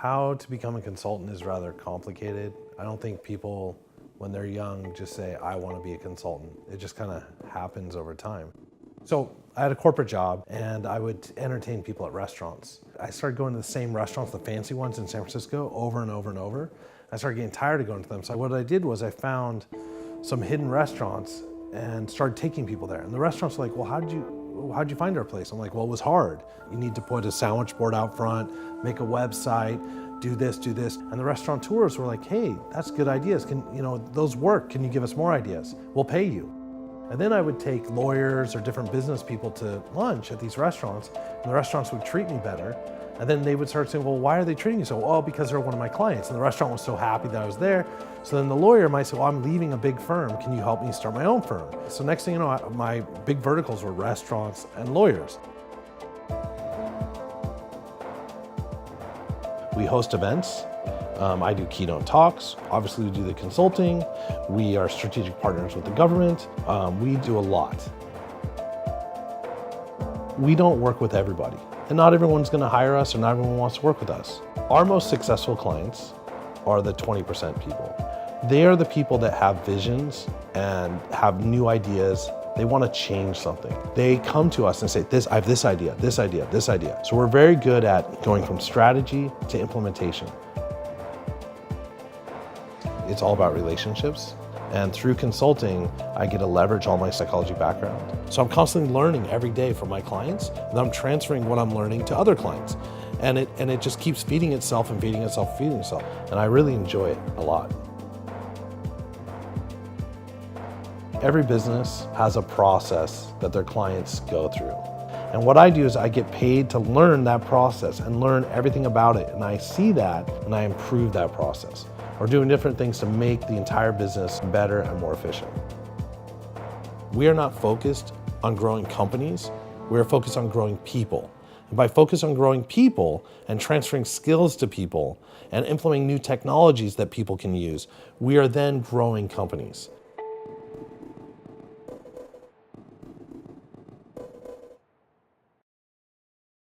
How to become a consultant is rather complicated. I don't think people, when they're young, just say, I want to be a consultant. It just kind of happens over time. So I had a corporate job and I would entertain people at restaurants. I started going to the same restaurants, the fancy ones in San Francisco, over and over and over. I started getting tired of going to them. So what I did was I found some hidden restaurants and started taking people there. And the restaurants were like, well, how'd you find our place? I'm like, well, it was hard. You need to put a sandwich board out front, make a website, do this. And the restaurateurs were like, hey, that's good ideas. Those work. Can you give us more ideas? We'll pay you. And then I would take lawyers or different business people to lunch at these restaurants, and the restaurants would treat me better. And then they would start saying, well, why are they treating you so well? Oh, because they're one of my clients. And the restaurant was so happy that I was there. So then the lawyer might say, well, I'm leaving a big firm. Can you help me start my own firm? So next thing you know, my big verticals were restaurants and lawyers. We host events. I do keynote talks. Obviously, we do the consulting. We are strategic partners with the government. We do a lot. We don't work with everybody, and not everyone's going to hire us, or not everyone wants to work with us. Our most successful clients are the 20% people. They are the people that have visions and have new ideas. They want to change something. They come to us and say, I have this idea. So we're very good at going from strategy to implementation. It's all about relationships. And through consulting, I get to leverage all my psychology background. So I'm constantly learning every day from my clients, and I'm transferring what I'm learning to other clients. And it just keeps feeding itself and feeding itself. And I really enjoy it a lot. Every business has a process that their clients go through. And what I do is I get paid to learn that process and learn everything about it. And I see that and I improve that process. We're doing different things to make the entire business better and more efficient. We are not focused on growing companies. We are focused on growing people. And by focusing on growing people and transferring skills to people and implementing new technologies that people can use, we are then growing companies.